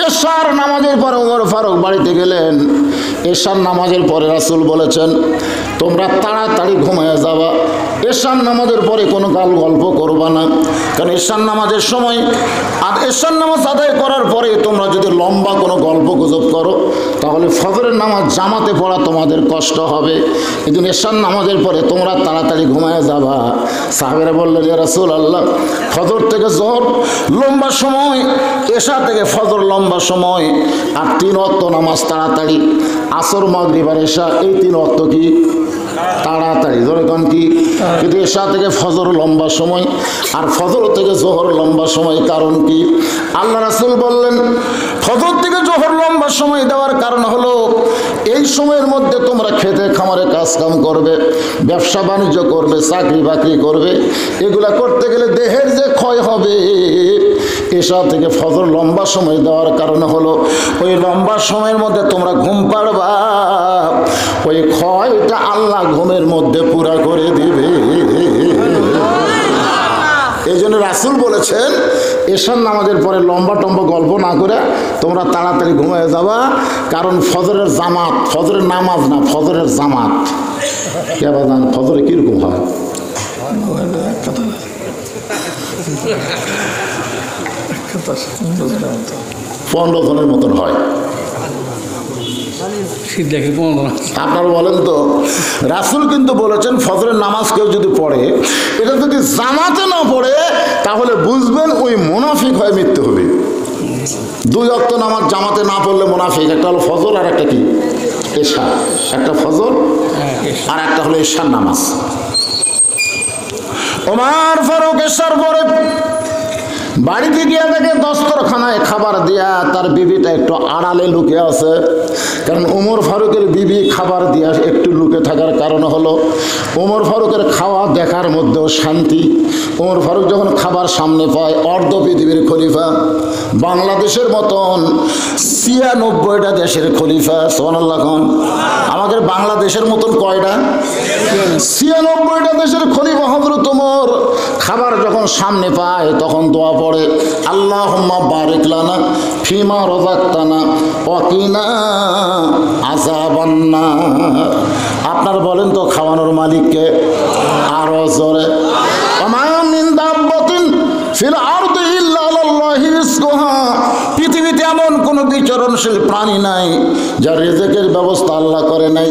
এশার নামাজের পরে ওমর ফারুক বাড়িতে গেলেন। এশার নামাজের পরে রাসূল বলেছেন তোমরা তাড়াতাড়ি ঘুমিয়ে যাবা, এশার নামাজের পরে কোনো গল্প করবা না, কারণ এশার নামাজের সময় আর এশার নামাজ আদায় করার পরে তোমরা যদি লম্বা কোনো গল্প গুজব করো তাহলে ফজরের নামাজ জামাতে পড়া তোমাদের কষ্ট হবে। কিন্তু এশার নামাজের পরে তোমরা তাড়াতাড়ি ঘুমিয়ে যাবা। সাহাবেরা বললেন ইয়া রাসূলুল্লাহ, ফজর থেকে জোহর লম্বা সময়, এশা থেকে ফজর লম্বা সময়, আর 3 ওয়াক্ত নামাজ তাড়াতাড়ি, আসর মাগরিব আর এশা এই 3 ওয়াক্ত কি তাড়াতাড়ি, ধরে কোন কি? কিন্তু এশা থেকে ফজর লম্বা সময় আর ফজর থেকে জোহর লম্বা সময়, কারণ কি? আল্লাহ রাসূল বললেন ফজর থেকে জোহর লম্বা সময় দেওয়ার কারণ হলো এই সময়ের মধ্যে তোমরা খেতে খামারে কাজ কাম করবে, ব্যবসা বাণিজ্য করবে, চাকরি বাকরি করবে, এগুলা করতে গেলে দেহের যে ক্ষয় হবে, এশা থেকে ফজর লম্বা সময় দেওয়ার কারণ হলো ওই লম্বা সময়ের মধ্যে তোমরা ঘুম পাড়বা, ওই ক্ষয়টা আল্লাহ ঘুমের মধ্যে পুরা করে দিবে। এই জন্য রাসূল বলেছেন এশার নামাজের পরে লম্বা টম্বা গল্প না করে তোমরা তাড়াতাড়ি ঘুমিয়ে যাবা, কারণ ফজরের জামাত, ফজরের নামাজ না, ফজরের জামাত। কে বাজান ফজরে কিরকম হয়? 15 জনের মতন হয়। আপনারা বলেন তো, রাসূল কিন্তু বলেছেন ফজরের নামাজ কেউ যদি পড়ে, এটা যদি জামাতে না পড়ে তাহলে বুঝবেন ওই মুনাফিক হয়ে মৃত্যু হবে। 2 ওয়াক্ত নামাজ জামাতে না পড়লে মুনাফিক, একটা হলো ফজর আর একটা কি এশা, একটা ফজর আর একটা হলো এশার নামাজ। ওমর ফারুক এশার পরে বাড়িতে গিয়ে দেখে দস্তরখানায় খাবার দিয়া তার বিবিটা একটু আড়ালে লুকে আছে, কারণ ওমর ফারুকের বিবি খাবার দিয়া একটু লুকে থাকার কারণ হলো ওমর ফারুকের খাওয়া দেখার মধ্যেও শান্তি। ওমর ফারুক যখন খাবার সামনে পায়, অর্ধ পৃথিবীর খলিফা, বাংলাদেশের মতন 96টা দেশের খলিফা, সুবহানাল্লাহ খান, আমাদের বাংলাদেশের মতন কয়টা? 96টা দেশের খলিফা হযরত ওমর খাবার যখন সামনে পায় তখন দোয়া পড়ে, আল্লাহুম্মা বারিক লানা ফিমা রাযাকতানা ওয়া কিনা আযাবান নার। আপনার বলেন তো খাওয়ানোর মালিককে? আরো জোরে। ওমা মিন দাব্বাতিন ফিল আরদি ইল্লা আলাল্লাহি রিজকুহা। পৃথিবীতে এমন কোন বিচরণশীল প্রাণী নাই যার রিজেকের ব্যবস্থা আল্লাহ করে নাই।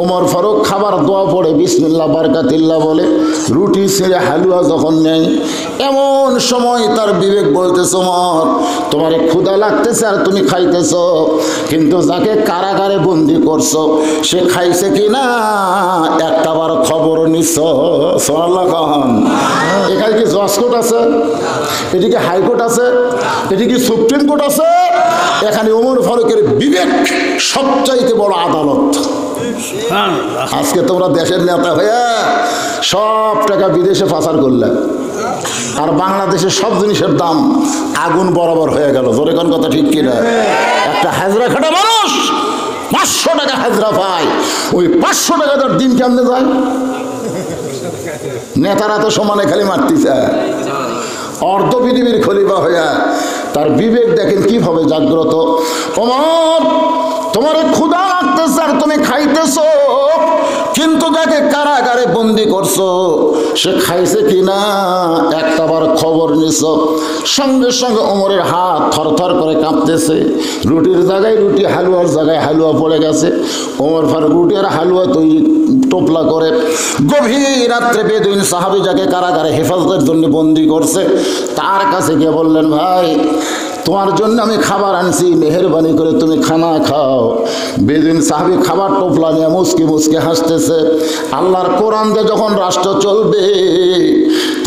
ওমর ফারুক খাবার দোয়া পড়ে বিসমিল্লাহ বারকাতিল্লাহ বলে রুটি ছিঁড়ে হালুয়া যখন নেয়, এমন সময় তার বিবেক বলতেছে ওমর তোমার ক্ষুধা লাগতেছে আর তুমি খাইতেছো, কিন্তু যাকে কারাগারে বন্দি করছো সে খাইছে কিনা একটাবার খবর নিছ? সুবহানাল্লাহ খান। এখানে কি জজ কোর্ট আছে? এদিকে হাইকোর্ট আছে? এদিকে সুপ্রিম কোর্ট আছে? এখানে ওমর ফারুকের বিবেক সবচাইতে বড় আদালত। আজকে তোমরা দেশের নেতা হয়ে সব টাকা বিদেশে পাচার করলে, আর বাংলাদেশে সব জিনিসের দাম আগুন বরাবর হয়ে গেল। জোরে কোন কথা ঠিক কিনা? একটা হাজরা খাটা মানুষ 500 টাকা হাজরা পায়, ওই 500 টাকা তার দিন কেমনে যায়? নেতারা তো সমানে খালি মারতেছে। অর্ধ পৃথিবীর খলিফা হইয়া তার বিবেক দেখেন কিভাবে জাগ্রত। ওমর তোমার ক্ষুধা লাগতেছে আর তুমি খাইতেছো, কিন্তু যাকে কারাগারে বন্দি করছো সে খাইছে কিনা একটাবার খবর নিছো? সঙ্গে সঙ্গে ওমরের হাত থরথর করে কাঁপতেছে। রুটির জায়গায় রুটি, হালুয়ার জায়গায় হালুয়া পড়ে গেছে। ওমর ফারুক রুটি আর হালুয়া তৈরি টোপলা করে গভীর রাত্রে বেদুইন সাহাবী যাকে কারাগারে হেফাজতের জন্য বন্দি করছে তার কাছে গিয়ে বললেন, ভাই তোমার জন্য আমি খাবার আনছি, মেহেরবানি করে তুমি খানা খাও। বেদুইন সাহাবী খাবার টোপলা নিয়ে মুচকি মুচকি হাসতেছে। আল্লাহর কোরআন দিয়ে যখন রাষ্ট্র চলবে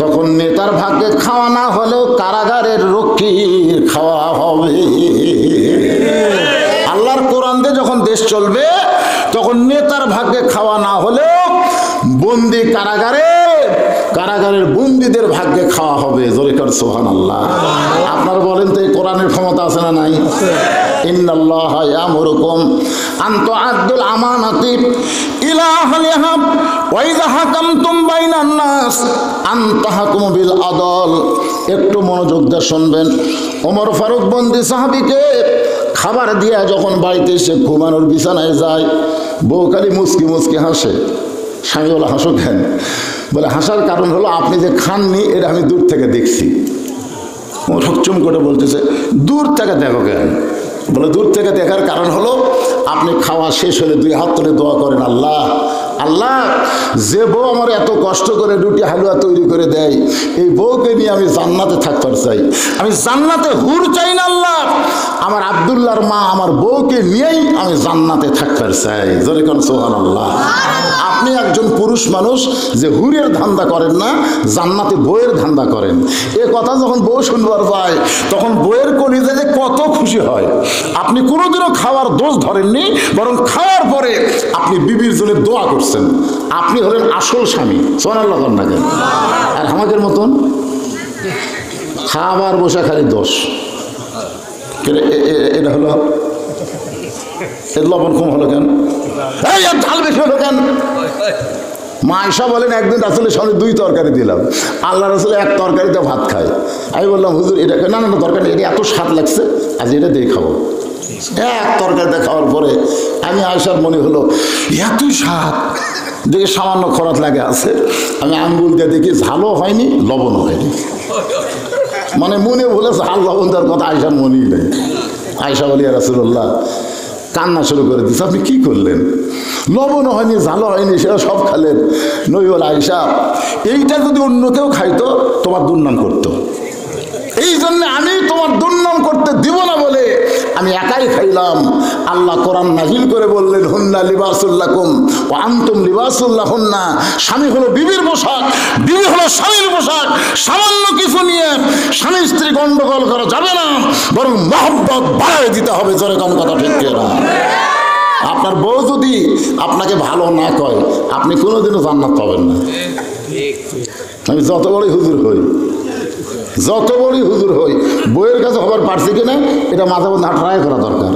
তখন নেতার ভাগ্যে খাওয়া না হলেও কারাগারের রক্ষীর খাওয়া হবে। আল্লাহর কোরআন দিয়ে যখন দেশ চলবে তখন নেতার ভাগ্যে খাওয়া না হলেও বন্দি কারাগারের বন্দীদের ভাগ্যে খাওয়া হবে। জোরে কর সুবহানাল্লাহ। আপনারা বলেন তো এই কোরআনের ক্ষমতা আছে না নাই? ইন্নাল্লাহা ইয়ামুরুকুম আন তুআদ্দুল আমানাতি ইলা আহলিহা ওয়া ইযা হাকামতুম বাইনান নাস আন তাহকুমু বিল আদল। একটু মনোযোগ দিয়ে শুনবেন। ওমর ফারুক বন্দি সাহাবীকে খাবার দিয়া যখন বাড়িতে এসে ঘুমানোর বিছানায় যায়, বউ খালি মুচকি মুচকি হাসে। স্বামী বলে হাসো কেন? বলে হাসার কারণ হলো আপনি যে খাননি এটা আমি দূর থেকে দেখছি। ও ঠকচুম করে বলতেছে দূর থেকে দেখো কেন? বলে দূর থেকে দেখার কারণ হলো আপনি খাওয়া শেষ হলে 2 হাত তুলে দোয়া করেন, আল্লাহ আল্লাহ যে বউ আমার এত কষ্ট করে রুটি হালুয়া তৈরি করে দেয়, এই বউকে নিয়ে আমি জান্নাতে থাকতে চাই। আমি জান্নাতে হুর চাই না আল্লাহ, আমার আব্দুল্লাহর মা আমার বউকে নিয়েই আমি জান্নাতে থাকতে চাই। জোরে কোন সুবহানাল্লাহ। আপনি একজন পুরুষ মানুষ যে হুরের ধান্দা করেন না, জান্নাতে বউয়ের ধান্দা করেন। এ কথা যখন বউ শুনবার পায় তখন বউয়ের কলিজাতে কত খুশি হয়। আপনি কোনোদিনও খাওয়ার দোষ ধরেননি, বরং খাওয়ার পরে আপনি বিবির জন্য দোয়া করছেন। আপনি হলেন আসল স্বামী। সুবহানাল্লাহ না কেন? আর আমাদের মতন খাবার বসা খালি দোষ। এটা হলো লবণ কম হলো কেন? ঝাল বেশি হলো কেন? মা আয়েশা বলেন একদিন রাসূলের সামনে 2 তরকারি দিলাম, আল্লাহ রাসূল 1 তরকারিতে ভাত খায়। আমি বললাম হুজুর এটা না না তরকারি এটা এত স্বাদ লাগছে, আজ এটা দিয়ে খাবো। 1 তরকারিতে খাওয়ার পরে আমি আয়েশার মনে হলো এতই স্বাদ, দেখে সামান্য খরাত লাগে আছে। আমি আঙ্গুল দিয়ে দেখি ঝালও হয়নি লবণও হয়নি, মানে মনে বলে ঝাল লবণ দেওয়ার কথা আয়েশার মনেই নেই। আয়েশা বলি ইয়া রাসূলুল্লাহ, কান্না শুরু করে দিচ্ছে, আপনি কি করলেন? লবণও হয়নি ঝালও হয়নি সেটা সব খালেন। নবী বলে আয়েশা এইটা যদি অন্য কেউ খাইতো তোমার দুর্নাম করতো, এই জন্য আমি তোমার দুর্নাম করতে দিব না বলে আমি একাই খাইলাম। আল্লাহ কোরআন নাজিল করে বললেন হুন্না লিবাসুল লাকুম ওয়া আনতুম লিবাসুল লাহুন্না। স্বামী হলো বিবির পোশাক, বিবি হলো স্বামীর পোশাক। সামান্য কিছু নিয়ে স্বামী স্ত্রী গন্ডগোল করা যাবে না, বরং মহব্বত বাড়ায় দিতে হবে। জোরে কম কথা ঠিক না? আপনার বউ যদি আপনাকে ভালো না কয় আপনি কোনোদিনও জান্নাত পাবেন না। আমি যত বড়ই হুজুর হই বউয়ের কাছে হবার পারছি কিনা এটা মাঝে মধ্যে ট্রাই করা দরকার।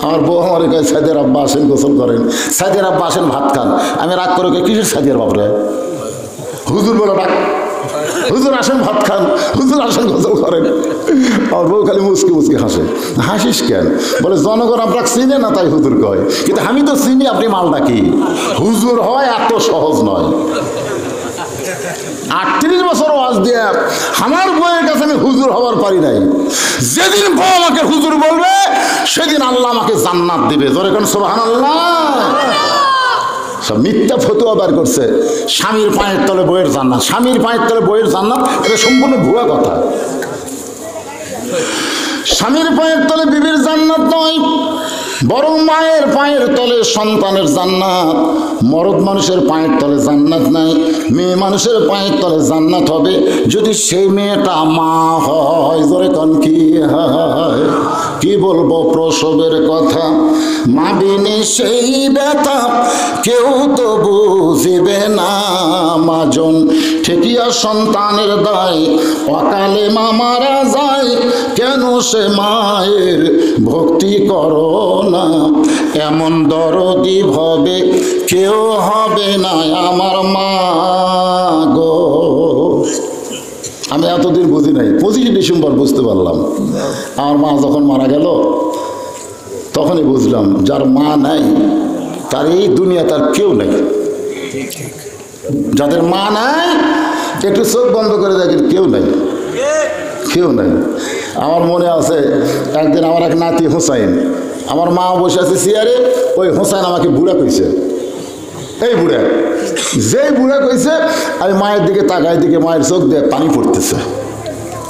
আমার বউ আমার কাছে সাইদের আব্বা আসেন গোসল করেন, সাইদের আব্বা আসেন ভাত খান। আমি রাগ করে কিসের সাইদের বাপরে? হুজুর বলে ডাক, হুজুর আসেন ভাত খান, হুজুর আসেন গোসল করেন। আমার বউ খালি মুচকি মুচকি হাসে। হাসিস কেন? বলে জনগণ আপনাকে চিনে না তাই হুজুর কয়, কিন্তু আমি তো চিনি আপনি মালটা কি। হুজুর হয় এত সহজ নয়। 38 বছর ওয়াজ দিয়ে আমার বউয়ের কাছে আমি হুজুর হবার পারি নাই। যেদিন বউ আমাকে হুজুর বলবে সেদিন আল্লাহ আমাকে জান্নাত দিবে। জোরে কোন সুবহানাল্লাহ। সব মিথ্যা ফতোয়া বার করছে, স্বামীর পায়ের তলে বউয়ের জান্নাত, স্বামীর পায়ের তলে বউয়ের জান্নাত। এটা সম্পূর্ণ ভুয়া কথা। স্বামীর পায়ের তলে বিবির জান্নাত নয়, বরং মায়ের পায়ের তলে সন্তানের জান্নাত। মরদ মানুষের পায়ের তলে জান্নাত নাই, মেয়ে মানুষের পায়ের তলে জান্নাত হবে যদি সেই মেয়েটা মা হয়। জোরে কোন কি হয়? কি বলবো প্রসবের কথা, মা বিনে সেই ব্যথা কেউ তো বুঝিবে না। মাজন ঠেকিয়া সন্তানের দায়, অকালে মা মারা যায়, কেন সে মায়ের ভক্তি করো না। এমন দরদি ভবে কেউ হবে না আমার মা গো। আমি এতদিন বুঝি নাই, 25 ডিসেম্বর বুঝতে পারলাম। আমার মা যখন মারা গেল তখনই বুঝলাম যার মা নাই তার এই দুনিয়া তার কেউ নেই। যাদের মা নাই একটু চোখ বন্ধ করে দেখেন কেউ নাই, কেউ নাই। আমার মনে আছে একদিন আমার এক নাতি হোসাইন, আমার মা বসে আছে চেয়ারে, ওই হোসাইন আমাকে বুড়া কইছে। এই বুড়া, যেই বুড়া কইছে আমি মায়ের দিকে তাকাই, দিকে মায়ের চোখ দিয়ে পানি পড়তেছে।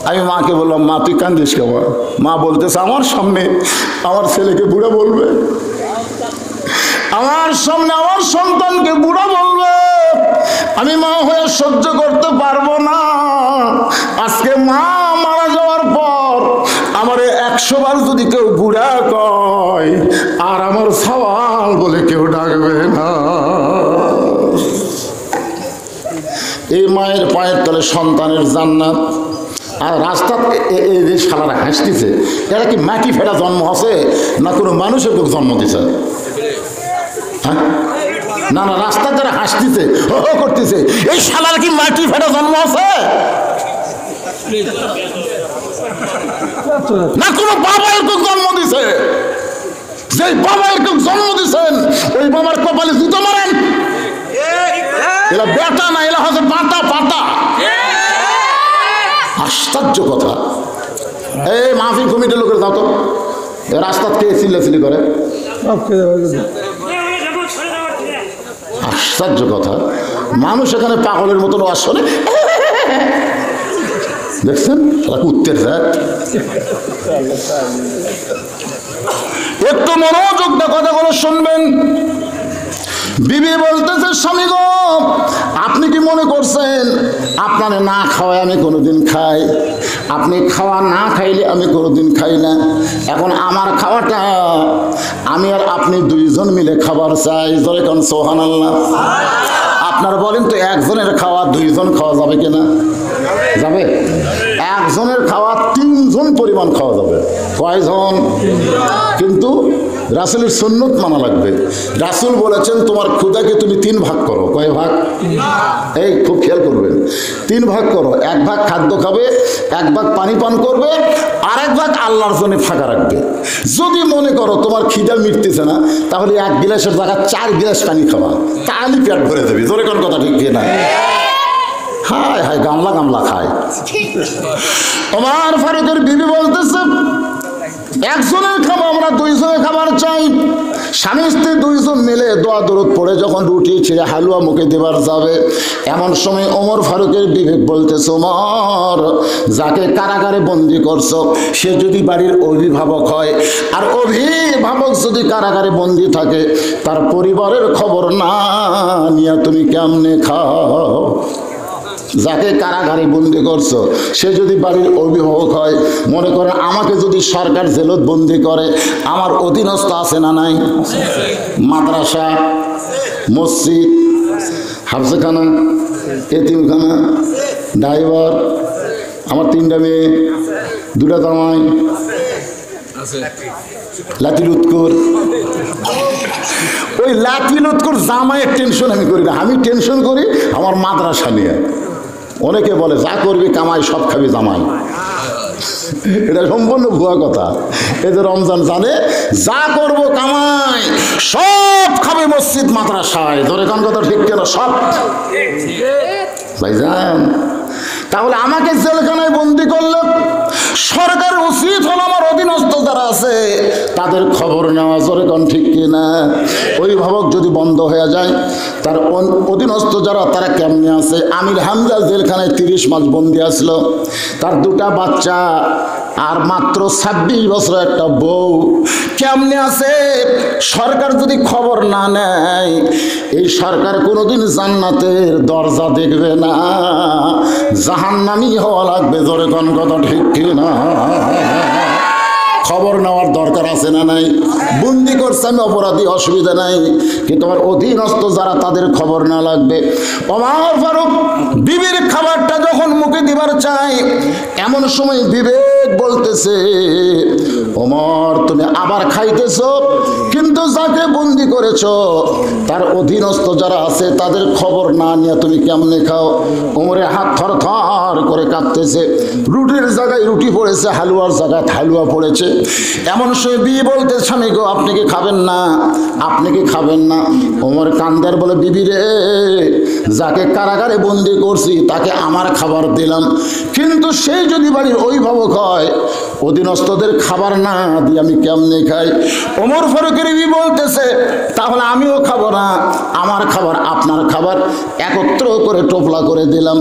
আমি মাকে বললাম মা তুই কান্দিস কেন? মা বলতেছে আমার সামনে আমার ছেলেকে বুড়া বলবে, আমার সামনে আমার সন্তানকে বুড়া বলবে, আমি মা হয়ে সহ্য করতে পারবো না। আজকে মা মারা যাওয়ার পর আমারে 100 বার যদি কেউ বুড়া কয় আর আমার সওয়াল বলে কেউ ডাকবে না। এই মায়ের পায়ের তলে সন্তানের জান্নাত। আর রাস্তা এই যে শালারা হাসতেছে, এরা কি মাটি ফেরা জন্ম আছে না কোনো মানুষের কেউ জন্ম দিছে? হ্যাঁ না না, রাস্তা যারা হাসতেছে ও করতেছে, এই শালারা কি মাটি ফেরা জন্ম আছে? না কোনো বাবা এরকম জন্ম দিছে? যে বাবা এরকম জন্ম দিছেন ওই বাবার কপালে জুতো মারেন। এলা বেটা না, এলা হচ্ছে পাতা পাতা। আশ্চর্য কথা। এই মাহফিল কমিটির লোকের যাও তো, রাস্তাত কে চিল্লাচিল্লি করে? আশ্চর্য কথা, মানুষ এখানে পাগলের মতন ওয়াজ শোনে। দেখছেন উত্তর একটু মনোযোগ দিয়ে কথাগুলো শুনবেন। বিবি বলতেছে, স্বামী গো, আপনি কি মনে করছেন আপনারে না খাওয়ায় আমি কোনোদিন খাই? আপনি খাওয়া না খাইলে আমি কোনোদিন খাই না। এখন আমার খাওয়াটা আমি আর আপনি দুইজন মিলে খাবার চাই। জোরে কোন সুবহানাল্লাহ। আপনারা বলেন তো, একজনের খাওয়া দুইজন খাওয়া যাবে কিনা? যাবে। একজনের খাওয়া তিনজন পরিমাণ খাওয়া যাবে। কয়জন? কিন্তু রাসূলের সুন্নত মানা লাগবে। রাসূল বলেছেন তোমার ক্ষুধাকে তুমি 3 ভাগ করো। কয় ভাগ? এই খুব খেয়াল করবেন, 3 ভাগ করো। 1 ভাগ খাদ্য খাবে, 1 ভাগ পানি পান করবে, আর 1 ভাগ আল্লাহর জন্য ফাঁকা রাখবে। যদি মনে করো তোমার খিদা মিটতেছে না, তাহলে 1 গ্লাসের জায়গায় 4 গ্লাস পানি খাওয়া, তাহলে পেট ভরে দেবে। জোরে কোন কথা ঠিক না? হায় হায়, গামলা গামলা খায়। ওমর ফারুকের বিবি বলতেছে, একজনের খাবার আমরা দুইজনের খাবার চাই। স্বামী স্ত্রী দুইজন মিলে দোয়া দরুদ পড়ে যখন রুটি ছিঁড়ে হালুয়া মুখে দেবার যাবে, এমন সময় ওমর ফারুকের বিবেক বলতেছে, ওমর, যাকে কারাগারে বন্দি করছো সে যদি বাড়ির অভিভাবক হয়, আর অভিভাবক যদি কারাগারে বন্দি থাকে, তার পরিবারের খবর না নিয়ে তুমি কেমনে খাও? যাকে কারাগারে বন্দি করছো সে যদি বাড়ির অভিভাবক হয়, মনে করেন আমাকে যদি সরকার জেলত বন্দি করে, আমার অধীনস্থ আছে না নাই? মাদ্রাসা, মসজিদ, হাফজখানা, এতিমখানা, ড্রাইভার, আমার 3টা মেয়ে, 2টা জামাই, লাঠি লুৎকুর। ওই লাঠি লুৎকুর জামাইয়ের টেনশন আমি করি না, আমি টেনশন করি আমার মাদ্রাসা নিয়ে। অনেকে বলে যা করবি কামাই সব খাবি জামাই। এটা সম্পূর্ণ ভুয়া কথা। এই যে রমজান জানে যা করব কামাই সব খাবে মসজিদ মাদ্রাসায়। ধরে কোন কথা ঠিক কেন? সব ভাইজান, তাহলে আমাকে জেলখানায় বন্দি করলো, সরকার উচিত হলো আমার অধীনস্থ যারা আছে তাদের খবর নেওয়া। জোরে কোন ঠিক কিনা? অভিভাবক যদি বন্ধ হয়ে যায়, তার অধীনস্থ যারা তারা কেমনে আছে? আমির হামজা জেলখানায় 30 মাস বন্দি আসলো, তার 2টা বাচ্চা আর মাত্র 26 বছর একটা বউ। কেমনে আছে? সরকার যদি খবর না নেয়, এই সরকার কোনোদিন জান্নাতের দরজা দেখবে না, জাহান্নামী হওয়া লাগবে। জোরে কোন কথা ঠিক কিনা? খবর নেওয়ার দরকার আছে না নাই? বন্দি করছে আমি অপরাধী, অসুবিধা নাই, কিন্তু আমার অধীনস্থ যারা তাদের খবর না লাগবে। ওমর ফারুক বিবির খাবারটা যখন মুখে দিবার চাই, এমন সময় বিবেক বলতেছে, ওমর তুমি আবার খাইতেছো, কিন্তু যাকে বন্দি করেছো তার অধীনস্থ যারা আছে তাদের খবর না নিয়ে তুমি কেমনে খাও? ওমরের হাত থর থর করে কাঁপতেছে। রুটির জায়গায় রুটি পড়েছে, হালুয়ার জায়গায় হালুয়া পড়েছে। এমন সময় বিবি বলতে, স্বামী গো আপনি কি খাবেন না? আপনি কি খাবেন না? ওমর কান্দার বলে, বিবি রে, যাকে কারাগারে বন্দি করছি তাকে আমার খাবার দিলাম, কিন্তু সেই যদি বাড়ির অভিভাবক হয়, অধীনস্থদের খাবার না দিয়ে আমি কেমনে খাই? ওমর ফারুকের বিবি বলতেছে, তাহলে আমিও খাবো না, আমার খাবার আপনার খাবার একত্র করে টোপলা করে দিলাম।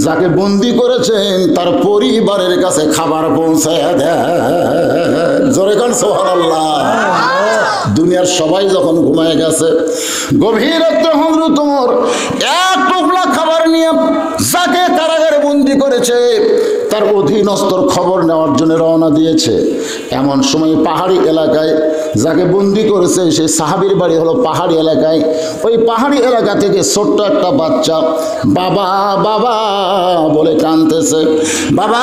যাকে বন্দি করেছেন তার পরিবারের কাছে খাবার পৌঁছায় দেয়। জোরে কোন সুবহানাল্লাহ। দুনিয়ার সবাই যখন ঘুমায় গেছে, গভীর রাতে হযরত ওমর 1 টোপলা খাবার নিয়ে যাকে কারাগারে বন্দি করেছে তার অধীনস্থর খবর নেওয়ার জন্য রওনা দিয়েছে। এমন সময় পাহাড়ি এলাকায় যাকে বন্দি করেছে সেই সাহাবীর বাড়ি হলো পাহাড়ি এলাকায়। ওই পাহাড়ি এলাকা থেকে ছোট্ট একটা বাচ্চা বাবা বাবা বলে কাঁদতেছে। বাবা,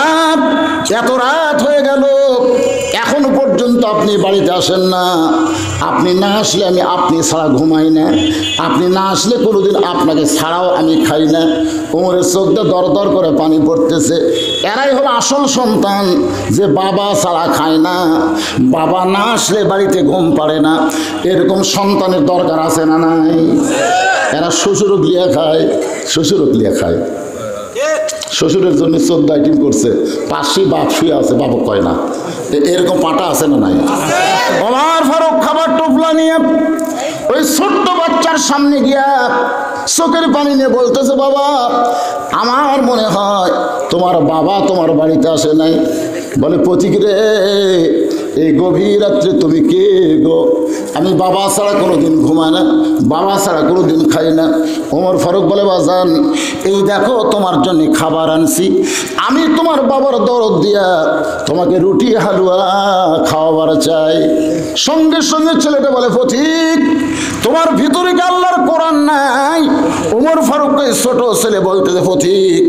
এত রাত হয়ে গেল, এখনো পর্যন্ত আপনি বাড়িতে আসেন না। আপনি না আসলে আমি আপনি ছাড়া ঘুমাই না, আপনি না আসলে কোনোদিন আপনাকে ছাড়াও আমি খাই না। ওমরের চোখটা দর দর করে পানি পড়তেছে। এরাই হলো আসল সন্তান, যে বাবা ছাড়া খায় না, বাবা না আসলে বাড়িতে ঘুম পাড়ে না। এরকম সন্তানের দরকার আছে না নাই? এরা শ্বশুরও গিয়া খায়, শ্বশুরও গিয়া খায়। শ্বশুরের জন্য 14 আইটেম করছে, পাশেই বাপ শুয়ে আছে, বাবা কয় না। এরকম পাটা আছে না নাই? ওমর ফারুক খাবার টোপলা নিয়ে ওই ছোট্ট বাচ্চার সামনে গিয়া চোখের পানি নিয়ে বলতেছে, বাবা আমার মনে হয় তোমার বাবা তোমার বাড়িতে আসে নাই। বলে, পথিক রে, এই গভীর রাত্রে তুমি কে গো? আমি বাবা ছাড়া কোনোদিন ঘুমাই না, বাবা ছাড়া কোনোদিন খাই না। ওমর ফারুক বলে, বাজান এই দেখো তোমার জন্য খাবার আনছি, আমি তোমার বাবার দরদ দিয়া তোমাকে রুটি হালুয়া খাওয়াবার চাই। সঙ্গে সঙ্গে ছেলেটা বলে, পথিক তোমার ভিতরে কি আল্লাহর কোরআন নাই? ওমর ফারুককে ছোট ছেলে বলতেছে, পথিক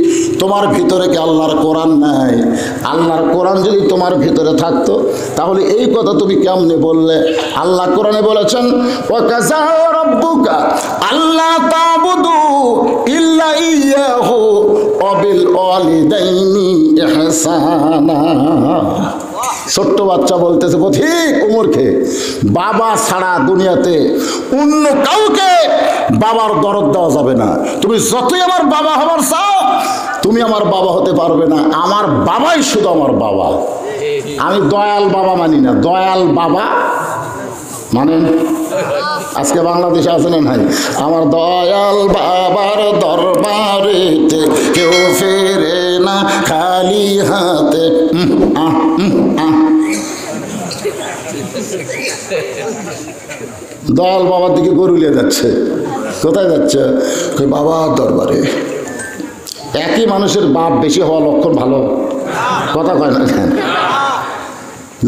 তোমার ভিতরে কি আল্লাহর কোরআন নাই? আল্লাহর কোরআন যদি তোমার ভিতরে থাকতো তাহলে এই কথা তুমি কেমনে বললে? আল্লাহ কোরআনে বলেছেন, ওয়াকাযা রাব্বুকা আল্লা তা'বুদু ইল্লা ইয়্যাহু ওয়া বিল ওয়ালিদাইনি ইহসানা। ছোট্ট বাচ্চা বলতেছে, পথিক ওমরকে, বাবা ছাড়া দুনিয়াতে অন্য কাউকে বাবার দরদ দেওয়া যাবে না। তুমি যতই আমার বাবা হবার চাও, তুমি আমার বাবা হতে পারবে না। আমার বাবাই শুধু আমার বাবা। আমি দয়াল বাবা মানি না, দয়াল বাবা মানে আজকে বাংলাদেশে আছে না নাই? আমার দয়াল বাবার দরবারেতে কেউ ফেরে না খালি হাতে। দয়াল বাবার দিকে গরুলিয়ে যাচ্ছে। কোথায় যাচ্ছে? বাবার দরবারে। একই মানুষের বাপ বেশি হওয়া লক্ষণ ভালো কথা কয় না কেন?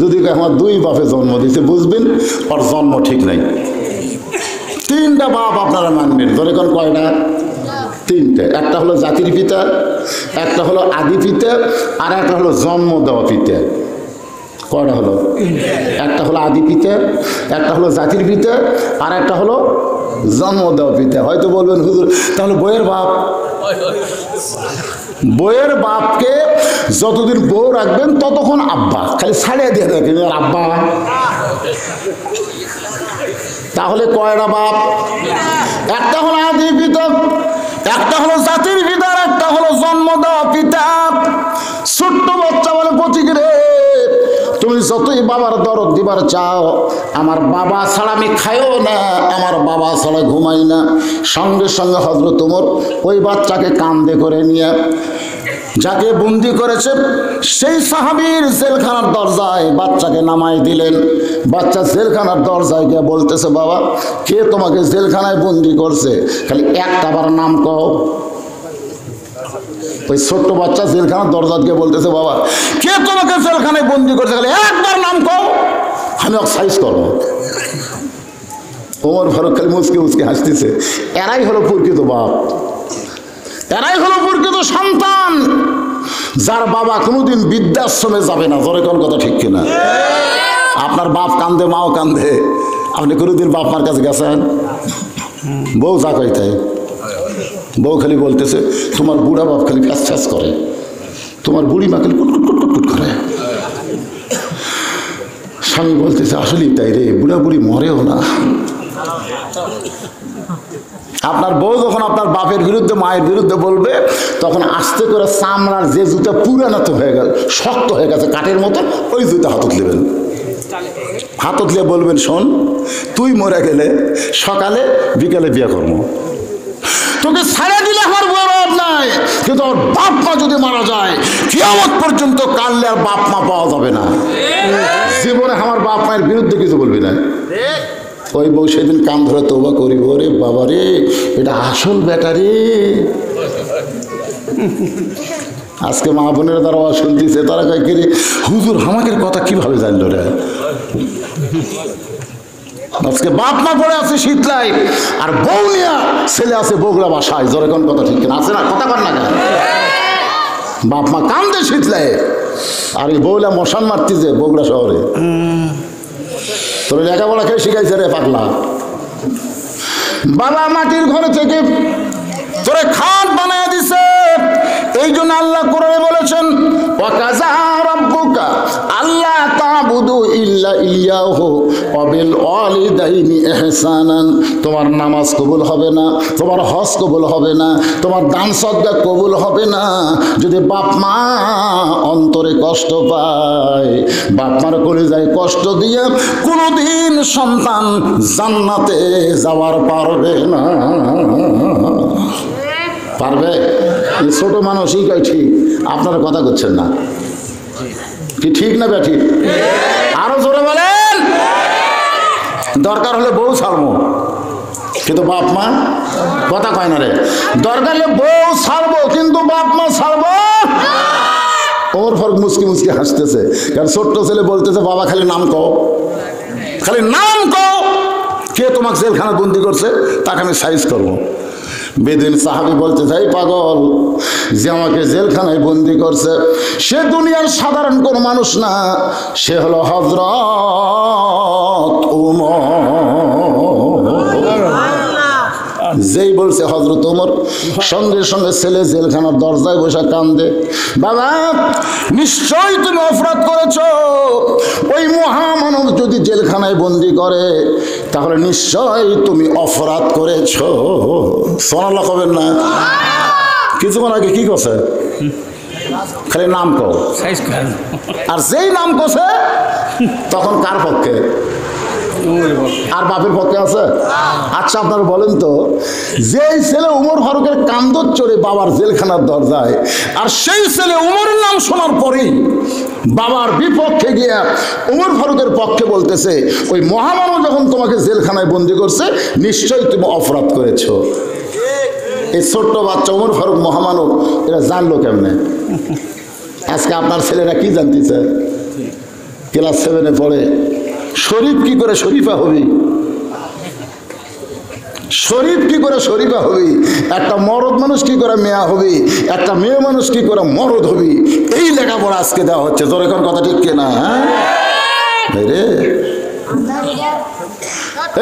যদি আমার 2 বাপে জন্ম দিতে, বুঝবেন ওর জন্ম ঠিক নাই। 3টা বাপ আপনারা মানবেন, ধরে কোন কয়টা? 3টে। একটা হলো জাতির পিতা, একটা হলো আদি পিতা, আর একটা হলো জন্ম দেওয়া পিতা। কয়টা হলো? একটা হলো আদি পিতা, একটা হলো জাতির পিতা, আর একটা হলো জন্ম দেওয়া পিতা। হয়তো বলবেন, হুজুর তাহলে বইয়ের বাপ? বইয়ের বাপকে যতদিন বউ রাখবেন ততক্ষণ আব্বা, খালি ছাড়িয়ে দিয়ে দেখেন আব্বা। তাহলে কয়টা বাপ? একটা হলো আদি পিতা, একটা হলো জাতির পিতা, একটা হলো জন্ম দেওয়া পিতা। ছোট্ট বাচ্চা বলে, পথিক রে, তুমি যতই বাবার দরদ দিবার চাও, আমার বাবা ছাড়া আমি খাইও না, আমার বাবা ছাড়া ঘুমাই না। সঙ্গে সঙ্গে হযরত ওমর ওই বাচ্চাকে কাঁধে করে নিয়ে যাকে বন্দি করেছে সেই সাহাবীর জেলখানার দরজায় বাচ্চাকে নামাই দিলেন। বাচ্চা জেলখানার দরজায় গিয়ে বলতেছে, বাবা কে তোমাকে জেলখানায় বন্দি করছে? খালি একটা বার নাম কও। ওই ছোট্ট বাচ্চা জেলখানার দরজা গিয়ে বলতেছে, বাবা কে তোমাকে জেলখানায় বন্দি করছে? খালি একবার নাম কও, আমি সাইজ করবো। ওমর ফারুক খালি মুচকে মুচকে হাসতেছে। এরাই হলো প্রকৃত বাপ, এরাই হলো প্রকৃত সন্তান, যার বাবা কোনোদিন বৃদ্ধাশ্রমে যাবে না। জোরে কোন কথা ঠিক কিনা? আপনার বাপ কান্দে, মাও কান্দে, আপনি কোনোদিন বাপ মার কাছে গেছেন? বউ যা কই তাই, বউ খালি বলতেছে, তোমার বুড়া বাপ খালি ফ্যাস ফ্যাস করে, তোমার বুড়ি মা খালি কুটকুট কুটকুট কুট করে। স্বামী বলতেছে, আসলেই তাই রে, বুড়া বুড়ি মরেও না। আপনার বউ যখন আপনার বাপের বিরুদ্ধে, মায়ের বিরুদ্ধে বলবে, তখন আস্তে করে চামড়ার যে জুতা পুরানো তো হয়ে গেল, শক্ত হয়ে গেছে কাঠের মতো, ওই জুতা হাতত নেবেন। হাতত নিয়ে বলবেন, শোন তুই মরে গেলে সকালে বিকালে বিয়ে করবো, তোকে ছেড়ে দিলে আমার বড় অভাব নাই, কিন্তু আমার বাপ মা যদি মারা যায় কিয়ামত পর্যন্ত কানলে আর বাপ মা পাওয়া যাবে না। জীবনে আমার বাপ মায়ের বিরুদ্ধে কিছু বলবি না। ওই বউ সেদিন কান ধরে তওবা করিব, রে বাবা রে, এটা আসল বেটা রে। আজকে মা বোনের দ্বারা শুনতেছে, তারা কয় কি রে হুজুর আমাকে কথা কিভাবে জানলো রে? আজকে বাপ মা পড়ে আছে শীতলাই, আর বউ নিয়া ছেলে আছে বগুড়া বাসায়। জোরে কোন কথা ঠিক কিনা? আছে না? কথা কর না কেন? বাপ মা কান্দে শীতলাই, আর এই বউলা মশান মারতেছে বগুড়া শহরে। তোর লেখাপড়া খেয়ে শিখাইছে রে পাগলা। বাবা মাটির ঘরে থেকে তোরে খাট বানায় দিছে, এই জন্য আল্লাহ কোরআনে বলেছেন ওয়াকাযা রাব্বুকা আল্লা তা'বুদু ইল্লা ইয়াহু ওয়া বিল ওয়ালিদাইনি ইহসানান। তোমার নামাজ কবুল হবে না, তোমার হজ কবুল হবে না, তোমার দান সদকা কবুল হবে না যদি বাপ মা অন্তরে কষ্ট পায়। বাপ মার কলিজায় কষ্ট দিয়ে কোনোদিন সন্তান জান্নাতে যাওয়ার পারবে না। পারবে? ছোট মানুষই কয় ঠিক, আপনারা কথা করছেন না কি? ঠিক না বে ঠিক? আরো জোরে বলেন। দরকার হলে বউ ছাড়বো, কিন্তু বাপ মা কথা কয় না রে। দরকার হলে বউ ছাড়বো, কিন্তু বাপ মা ছাড়বো। ওর ফরক মুসকি মুসকি হাসতেছে, কারণ ছোট্ট ছেলে বলতেছে বাবা খালি নাম কও, খালি নাম কও। কে তোমাকে জেলখানা বন্দি করছে? তাকে আমি সাইজ করবো। বেদিন সাহাবী বলতে চাই পাগল, যে আমাকে জেলখানায় বন্দি করছে সে দুনিয়ার সাধারণ কোন মানুষ না, সে হলো হযরত ওমর। যেই বলছে হযরত ওমর, সঙ্গে সঙ্গে ছেলে জেলখানার দরজায় বসে কান্দে। বাবা নিশ্চয় তুমি অপরাধ করেছো। ওই মহামানব যদি জেলখানায় বন্দি করে তাহলে নিশ্চয় তুমি অপরাধ করেছো। সুবহানাল্লাহ কবেন না? কিছুক্ষণ আগে কি করছে? খালি নাম কও। আর যেই নাম করছে তখন কার পক্ষে? আর বাপের পক্ষে আছে? আচ্ছা আপনারা বলেন তো, যেই ছেলে উমর ফারুকের কান্দর চড়ে বাবার জেলখানার দরজায়, আর সেই ছেলে উমরের নাম শোনার পরেই বাবার বিপক্ষে গিয়া উমর ফারুকের পক্ষে বলতেছে ওই মহামানব যখন তোমাকে জেলখানায় বন্দি করছে নিশ্চয়ই তুমি অপরাধ করেছো। এই ছোট্ট বাচ্চা উমর ফারুক মহামানব এরা জানলো কেমনে? আজকে আপনার ছেলেরা কি জানতেছে? ক্লাস 7-এ পড়ে। শরীফ কি করে শরীফা হবি? শরীফ কি করে শরীফা হবি? একটা মরদ মানুষ কি করে মেয়া হবি? একটা মেয়ে মানুষ কি করে মরদ হবি? এই লেখাপড়া আজকে দেওয়া হচ্ছে। জোরে কোন কথা ঠিক কিনা? রে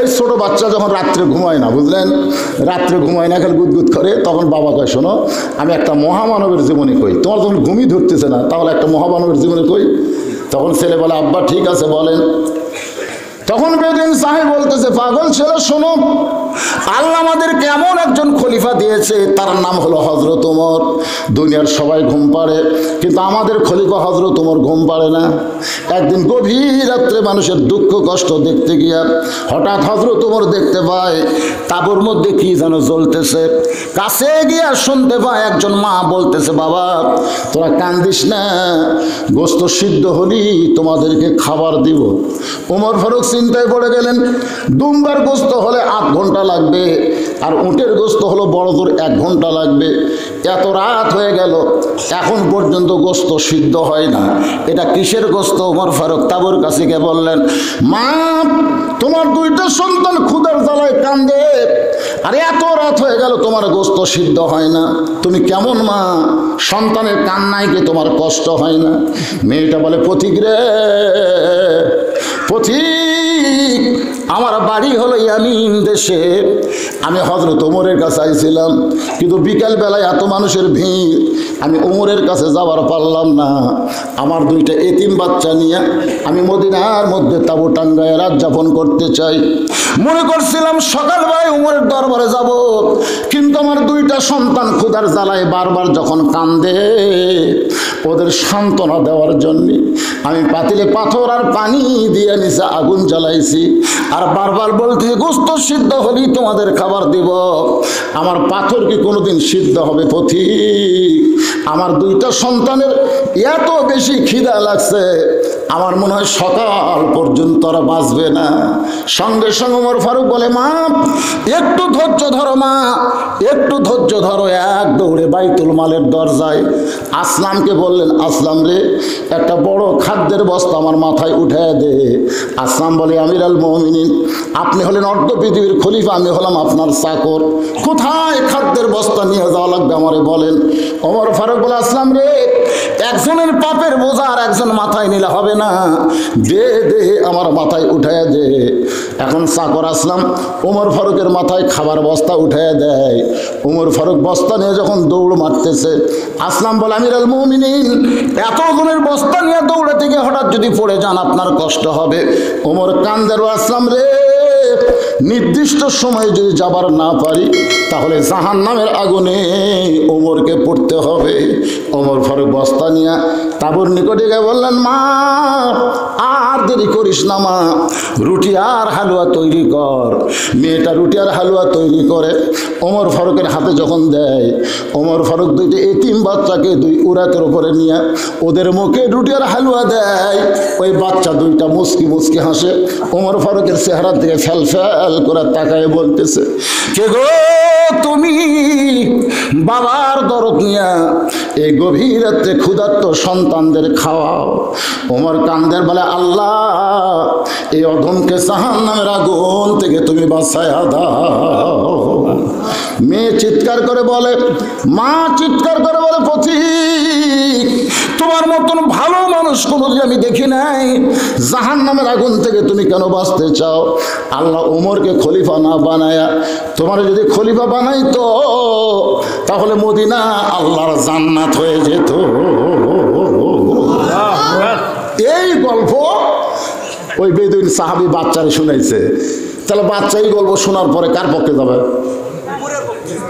এই ছোট বাচ্চা যখন রাত্রে ঘুমায় না, বুঝলেন, রাত্রে ঘুমায় না, খালি গুদগুদ করে, তখন বাবা কয় শোনো আমি একটা মহামানবের জীবনী কই। তোমার যখন ঘুমই ধরতেছে না তাহলে একটা মহামানবের জীবনী কই। তখন ছেলে বলে আব্বা ঠিক আছে বলেন। তখন বেদিন সাহেব বলতেছে পাগল ছেলে শোনো, আল্লাহ আমাদেরকে এমন একজন খলিফা দিয়েছে, তার নাম হলো হযরত ওমর। দুনিয়ার সবাই ঘুম পাড়ে, কিন্তু আমাদের খলিফা হযরত ওমর ঘুম পাড়ে না। একদিন গভীর রাত্রে মানুষের দুঃখ কষ্ট দেখতে গিয়া হঠাৎ হযরত ওমর দেখতে পায় তাঁবুর মধ্যে কি যেন জ্বলতেছে। কাছে গিয়া শুনতে পায় একজন মা বলতেছে বাবা তোরা কান্দিস না, গোস্ত সিদ্ধ হলি তোমাদেরকে খাবার দিব। ওমর ফারুক চিন্তায় পড়ে গেলেন, দুম্বার গোস্ত হলে 8 ঘন্টা লাগবে, আর উটের গোস্ত হলো বড় জোর 1 ঘন্টা লাগবে। এত রাত হয়ে গেল এখন পর্যন্ত গোস্ত সিদ্ধ হয় না, এটা কিসের গোস্ত? ওমর ফারুক তাঁবুর কাছে গিয়ে বললেন মা তোমার 2টা সন্তান ক্ষুধার জ্বালায় কান্দে, আর এত রাত হয়ে গেল তোমার গোস্ত সিদ্ধ হয় না। তুমি কেমন মা? সন্তানের কান্নায় কি তোমার কষ্ট হয় না? মেয়েটা বলে পথিক রে পথিক, আমার বাড়ি হলো ইয়ামিন দেশে। আমি হযরত ওমরের কাছে আইছিলাম, কিন্তু বিকাল বেলায় এত মানুষের ভিড় আমি ওমরের কাছে যাবার পারলাম না। আমার 2টা এতিম বাচ্চা নিয়ে আমি মদিনার মধ্যে তাঁবু টাঙ্গায় রাত যাপন করতে চাই। মনে করছিলাম সকালবেলায় ওমরের দরবারে যাব, কিন্তু আমার 2টা সন্তান ক্ষুধার জ্বালায় বারবার যখন কান্দে, ওদের সান্ত্বনা দেওয়ার জন্য আমি পাতিলে পাথর আর পানি দিয়ে নিচে আগুন জ্বালাইছি, আর বারবার বলতে গোস্ত সিদ্ধ হলেই তোমাদের খাবার দিব। আমার পাথর কি কোনোদিন সিদ্ধ হবে পথিক? আমার 2টা সন্তানের এত বেশি খিদা লাগছে, আমার মনে হয় সকাল পর্যন্ত ওরা বাঁচবে না। সঙ্গে সঙ্গে ওমর ফারুক বলে মা একটু ধৈর্য ধরো মা, একটু ধৈর্য ধরো। এক দৌড়ে বাইতুল মালের দরজায় আসলামকে বললেন আসলাম রে একটা বড় খাদ্যের বস্তা আমার মাথায় উঠে দে। আসলাম বলে আমিরুল মুমিনিন আপনি হলেন অর্ধ পৃথিবীর খলিফা, আমি হলাম আপনার চাকর, কোথায় খাদ্যের বস্তা নিয়ে যাওয়া লাগবে আমারে বলেন। ওমর ফারুক বলে আসলাম রে একজনের পাপের বোঝা আর একজন মাথায় নিলে হবে না, দে দে আমার মাথায় উঠাইয়া দে। এখন চাকর আসলাম ওমর ফারুকের মাথায় খাবার বস্তা উঠাইয়া দেয়। ওমর ফারুক বস্তা নিয়ে যখন দৌড় মারতেছে, আসলাম বলে আমিরুল মুমিনিন এতজনের বস্তা নিয়ে দৌড়াতে গিয়ে হঠাৎ যদি পড়ে যান আপনার কষ্ট হবে। ওমর কান্দের, আসলাম রে নির্দিষ্ট সময়ে যদি যাবার না পারি তাহলে জাহান্নামের আগুনে ওমরকে পড়তে হবে। ওমর ফারুক বস্তা নিয়ে তাবুর নিকটে গিয়ে বললেন, মা আর দেরি করিস না মা, রুটি আর হালুয়া তৈরি কর। মেয়েটা রুটি আর হালুয়া তৈরি করে ওমর ফারুকের হাতে যখন দেয়, ওমর ফারুক দুইটা এতিম বাচ্চাকে দুই উরাতের উপরে নিয়ে ওদের মুখে রুটি আর হালুয়া দেয়। ওই বাচ্চা দুইটা মুচকি মুচকি হাসে। ওমর ফারুকের চেহারার দিকে ফেল ফেল করে তাকায় বলতেছে, কে গো তুমি? বাবার দরদ নিয়া এই গভীর রাত্রে ক্ষুধার্ত সন্তানদের খাওয়াও। ওমর কান্দের বলে, আল্লাহ এই অধমকে জাহান্নামের আগুন থেকে তুমি বাঁচায়া দাও। মেয়ে চিৎকার করে বলে, মা চিৎকার করে বলে, পথিক তোমার মতন ভালো মানুষ কোনোদিন আমি দেখি নাই, জাহান্নামের আগুন থেকে তুমি কেন বাঁচতে চাও? আল্লাহ ওমরকে খলিফা না বানায়া তোমার যদি খলিফা বানাইতো তাহলে মদিনা আল্লাহর জান্নাত হয়ে যেত। এই গল্প ওই বেদুইন সাহাবী বাচ্চারে শুনাইছে। তাহলে বাচ্চা এই গল্প শোনার পরে কার পক্ষে যাবে?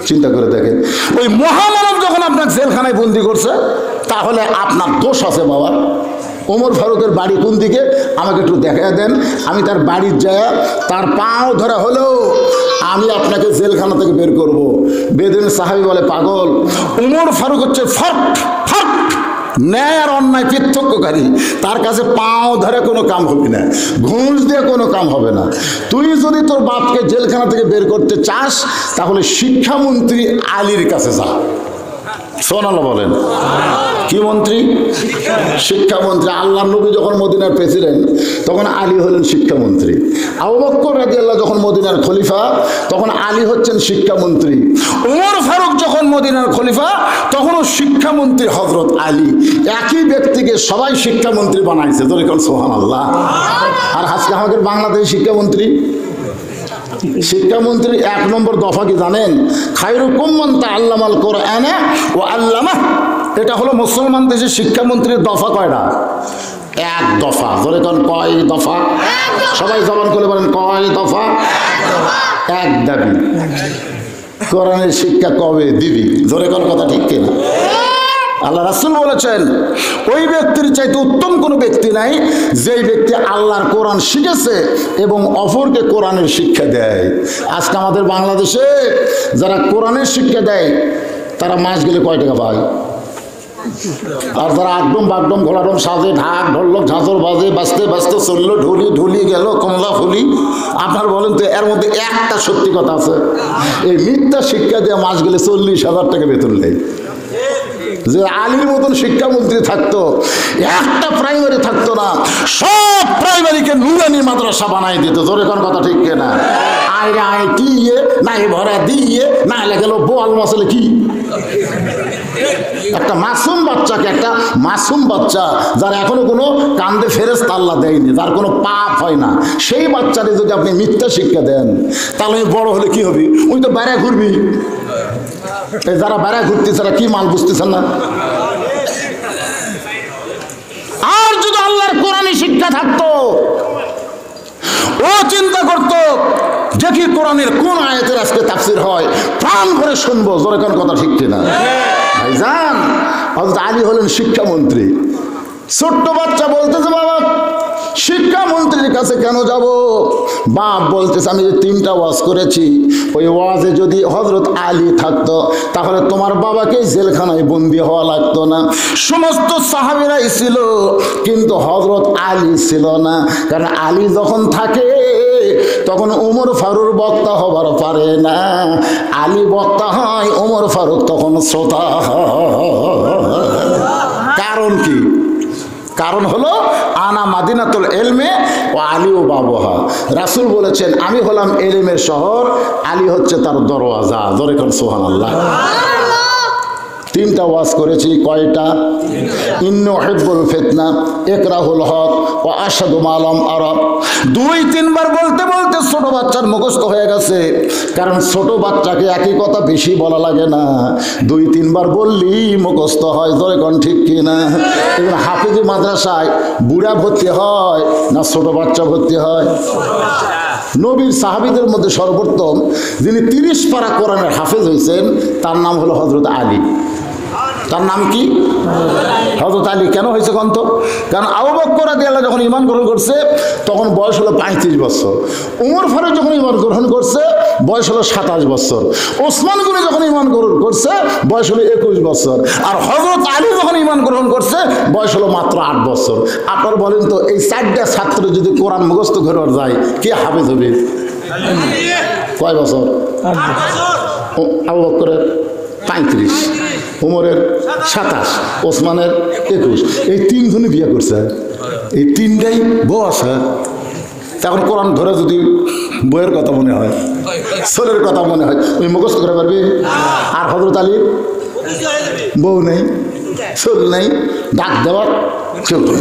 চিন্তা করে দেখেন, ওই মহামানব যখন আপনার জেলখানায় বন্দি করছে তাহলে আপনার দোষ আছে বাবা। ওমর ফারুকের বাড়ি কোন দিকে আমাকে একটু দেখা দেন, আমি তার বাড়ির যায় তার পাও ধরা হলেও আমি আপনাকে জেলখানা থেকে বের করব। বেদুইন সাহাবী বলে, পাগল, ওমর ফারুক হচ্ছে ন্যায় আর অন্যায় পার্থক্যকারী, তার কাছে পাও ধরে কোনো কাম হবে না, ঘুষ দিয়ে কোনো কাম হবে না। তুই যদি তোর বাপকে জেলখানা থেকে বের করতে চাস তাহলে শিক্ষামন্ত্রী আলীর কাছে যা। সোনাল্লাহ বলেন, কি মন্ত্রী? শিক্ষামন্ত্রী। আল্লাহ নবী যখন মদিনার প্রেসিডেন্ট তখন আলী হলেন শিক্ষামন্ত্রী। আবু বকর রাদিয়াল্লাহু যখন মদিনার খলিফা তখন আলী হচ্ছেন শিক্ষামন্ত্রী। ওমর ফারুক যখন মদিনার খলিফা তখনও শিক্ষামন্ত্রী হযরত আলী। একই ব্যক্তিকে সবাই শিক্ষামন্ত্রী বানাইছে, তখন সুবহানাল্লাহ। আর আজকে আমাদের বাংলাদেশের শিক্ষামন্ত্রী, শিক্ষামন্ত্রীর 1 নম্বর দফা কি জানেন? খায়রুকুম মান তাআল্লামাল কুরআনা ওয়া আল্লামাহ। এটা হলো মুসলমান দেশের শিক্ষামন্ত্রীর দফা কয়টা? 1 দফা। ধরে কোন কয় দফা? সবাই জবান করে বলেন, কয় দফা? 1 দাবি। কোরআনের শিক্ষা কবে দিবি? ধরে কোন কথা ঠিক কিনা? আল্লাহ রাসূল বলেছেন, ওই ব্যক্তির চাইতে উত্তম কোনো ব্যক্তি নাই যেই ব্যক্তি আল্লাহর কোরআন শিখেছে এবং অপরকে কোরআনের শিক্ষা দেয়। আজকে আমাদের বাংলাদেশে যারা কোরআনের শিক্ষা দেয় তারা মাস গেলে কয় টাকা পায়? আর যারা আকডম বাগডম ঘোলাডম সাজে, ঢাক ঢোলক ঝাঁঝর বাজে, বাজতে বাজতে চললো, ঢুলি গেল কমলা ফুলি, আপনার বলেন তো এর মধ্যে একটা সত্যি কথা আছে? এই মিথ্যা শিক্ষা দিয়ে মাস গেলে 40,000 টাকা বেতন নেয়। যে আলীর মতন শিক্ষামন্ত্রী থাকতো, একটা প্রাইমারি থাকতো না, সব প্রাইমারিকে নুরানি মাদ্রাসা বানাই দিত। জোরে কোন কথা ঠিক কিনা? আইরে আয় কি নাই ভরা দিয়ে না গেল বোয়াল মাসলে কি একটা মাসুম বাচ্চাকে, একটা মাসুম বাচ্চা যার এখনো কোনো কান্দে ফেরেশতা আল্লাহ দেয়নি, যার কোনো পাপ হয় না, সেই বাচ্চাকে যদি আপনি মিথ্যা শিক্ষা দেন তাহলে বড় হলে কি হবে? ওই তো বেড়া ঘুরবি। যারা বেড়া ঘুরতেছে তারা কি মাল বুঝতেছেন না? আর যদি আল্লাহর কোরআনী শিক্ষা থাকতো, ও চিন্তা করতো দেখি কোরআনের কোন আয়াতের আজকে তাফসীর হয়, প্রাণ ভরে শুনবো। জোরে কোন কথা ঠিক কিনা? ভাইজান, হযরত আলী হলেন শিক্ষামন্ত্রী। ছোট্ট বাচ্চা বলতেছে, বাবা শিক্ষামন্ত্রীর কাছে কেন যাব? বাপ বলতেছে, আমি যে 3টা ওয়াজ করেছি, ওই ওয়াজে যদি হযরত আলী থাকতো তাহলে তোমার বাবাকে জেলখানায় বন্দি হওয়া লাগতো না। সমস্ত সাহাবীরাই ছিল কিন্তু হযরত আলী ছিল না, কারণ আলী যখন থাকে তখন ওমর ফারুক বক্তা হবার পারে না। আলী বক্তা হয়, ওমর ফারুক তখন শ্রোতা হয়। কারণ কি? কারণ হলো আনা মাদিনাতুল ইলমে ও আলী ও বাবুহা। রাসূল বলেছেন, আমি হলাম ইলমের শহর, আলী হচ্ছে তার দরওয়াজা। জোরে কোন সুবহানাল্লাহ। তিনটা ওয়াজ করেছি, কয়টা? ইন্নু হিব্বুল ফিতনা, ইকরাহুল হক ও আশহাদু মা লাম আরা। 2-3 বার বলতে বলতে ছোট বাচ্চার মুখস্থ হয়ে গেছে, কারণ ছোট বাচ্চাকে একই কথা বেশি বলা লাগে না, 2-3 বার বললেই মুখস্থ হয়। ধরে কোন ঠিক কি না? এবার হাফিজি মাদ্রাসায় বুড়া ভর্তি হয় না ছোট বাচ্চা ভর্তি হয়? নবীর সাহাবীদের মধ্যে সর্বোত্তম যিনি 30 পারা কোরআনের হাফেজ হয়েছেন তার নাম হলো হযরত আলী। তার নাম কি? হযরত আলী। কেন হয়েছে কন্ত? কারণ আবু বকর রাদিয়াল্লাহু যখন ঈমান গ্রহণ করছে তখন বয়স হলো 35 বছর, উমর ফারুক যখন ঈমান গ্রহণ করছে বয়স হলো 27 বছর, ওসমান গনি যখন ঈমান গ্রহণ করছে বয়স হলো 21 বছর, আর হযরত আলী যখন ঈমান গ্রহণ করছে বয়স হলো মাত্র 8 বছর। আপনারা বলেন তো এই 4টা ছাত্র যদি কোরআন মুখস্থ করে যায় কে হাফেজ হবে? কয় বছর? 8 বছর। আবু বকরের 35, উমরের 27, ওসমানের 21। এই 3 জনই বিয়ে করছে, এই 3টাই বউ আছে। তখন কোরআন ধরে যদি বইয়ের কথা মনে হয়, ছেলের কথা মনে হয়, ওই মুখস্থ করে পারবি? আর হযরত আলীর বউ নেই, ছেলে নেই, ডাক দেওয়ার চলবে।